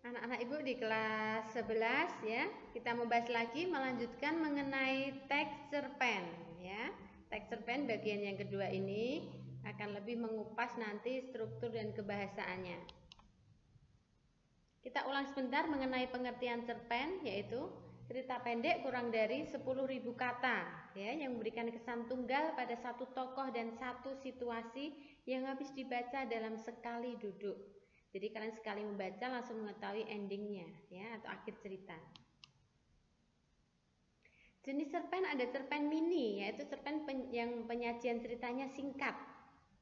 Anak-anak Ibu di kelas 11 ya, kita membahas lagi melanjutkan mengenai teks cerpen ya. Teks cerpen bagian yang kedua ini akan lebih mengupas nanti struktur dan kebahasaannya. Kita ulang sebentar mengenai pengertian cerpen, yaitu cerita pendek kurang dari 10.000 kata ya, yang memberikan kesan tunggal pada satu tokoh dan satu situasi yang habis dibaca dalam sekali duduk. Jadi kalian sekali membaca langsung mengetahui endingnya ya, atau akhir cerita. Jenis cerpen ada cerpen mini, yaitu cerpen yang penyajian ceritanya singkat,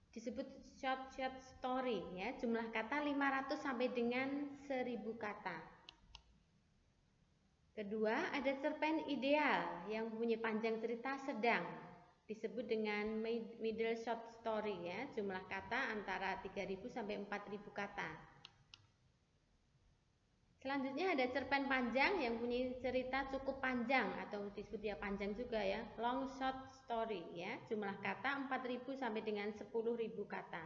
disebut short story ya, jumlah kata 500 sampai dengan 1000 kata. Kedua, ada cerpen ideal yang mempunyai panjang cerita sedang, disebut dengan middle short story ya, jumlah kata antara 3000 sampai 4000 kata. Selanjutnya ada cerpen panjang yang punya cerita cukup panjang atau disebut dia panjang juga ya, long short story ya, jumlah kata 4000 sampai dengan 10.000 kata.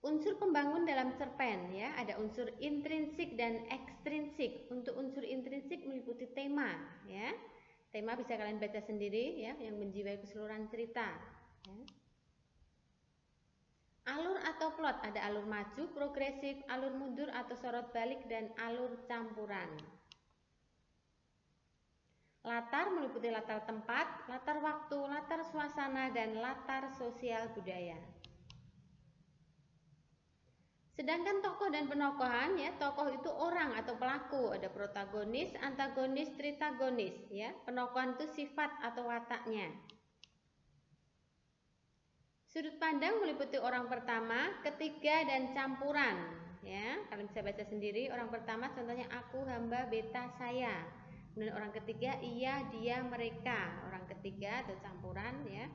Unsur pembangun dalam cerpen ya, ada unsur intrinsik dan ekstrinsik. Untuk unsur intrinsik meliputi tema ya. Tema bisa kalian baca sendiri ya, yang menjiwai keseluruhan cerita ya. Alur atau plot, ada alur maju, progresif, alur mundur atau sorot balik, dan alur campuran. Latar meliputi latar tempat, latar waktu, latar suasana, dan latar sosial budaya. Sedangkan tokoh dan penokohan ya, tokoh itu orang atau pelaku, ada protagonis, antagonis, tritagonis ya. Penokohan itu sifat atau wataknya. Sudut pandang meliputi orang pertama, ketiga, dan campuran ya. Kalian bisa baca sendiri. Orang pertama contohnya aku, hamba, beta, saya. Kemudian orang ketiga ia, dia, mereka. Orang ketiga atau campuran ya.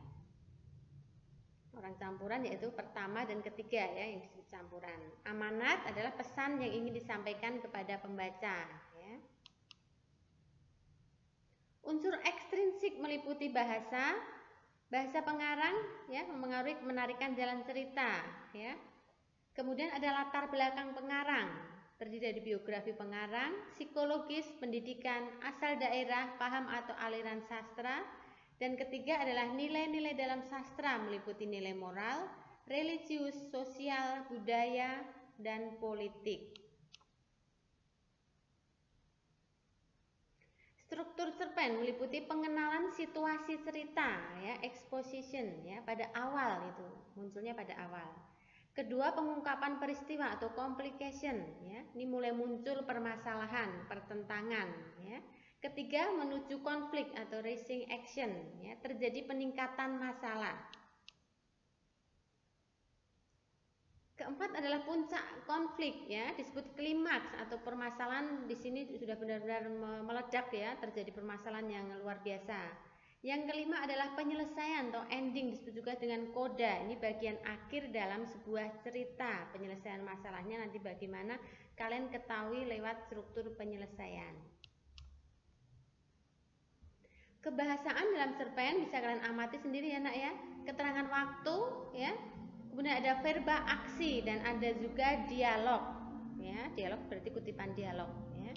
Orang campuran yaitu pertama dan ketiga ya, yang disebut campuran. Amanat adalah pesan yang ingin disampaikan kepada pembaca ya. Unsur ekstrinsik meliputi bahasa pengarang ya, mempengaruhi menarikan jalan cerita ya. Kemudian ada latar belakang pengarang, terdiri dari biografi pengarang, psikologis, pendidikan, asal daerah, paham atau aliran sastra. Dan ketiga adalah nilai-nilai dalam sastra, meliputi nilai moral, religius, sosial, budaya, dan politik. Struktur cerpen meliputi pengenalan situasi cerita ya, exposition ya, pada awal itu, munculnya pada awal. Kedua, pengungkapan peristiwa atau complication ya, ini mulai muncul permasalahan, pertentangan ya. Ketiga, menuju konflik atau raising action ya, terjadi peningkatan masalah. Keempat adalah puncak konflik ya, disebut klimaks atau permasalahan di sini sudah benar-benar meledak ya, terjadi permasalahan yang luar biasa. Yang kelima adalah penyelesaian atau ending, disebut juga dengan koda. Ini bagian akhir dalam sebuah cerita. Penyelesaian masalahnya nanti bagaimana kalian ketahui lewat struktur penyelesaian. Kebahasaan dalam cerpen bisa kalian amati sendiri ya nak ya. Keterangan waktu ya. Kemudian ada verba aksi dan ada juga dialog ya. Dialog berarti kutipan dialog ya.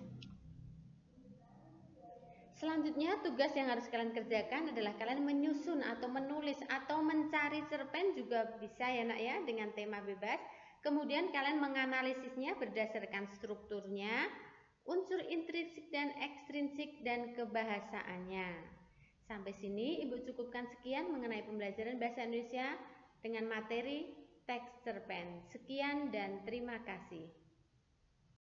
Selanjutnya tugas yang harus kalian kerjakan adalah kalian menyusun atau menulis atau mencari cerpen juga bisa ya nak ya, dengan tema bebas. Kemudian kalian menganalisisnya berdasarkan strukturnya, unsur intrinsik dan ekstrinsik, dan kebahasaannya. Sampai sini Ibu cukupkan sekian mengenai pembelajaran bahasa Indonesia dengan materi teks cerpen. Sekian dan terima kasih.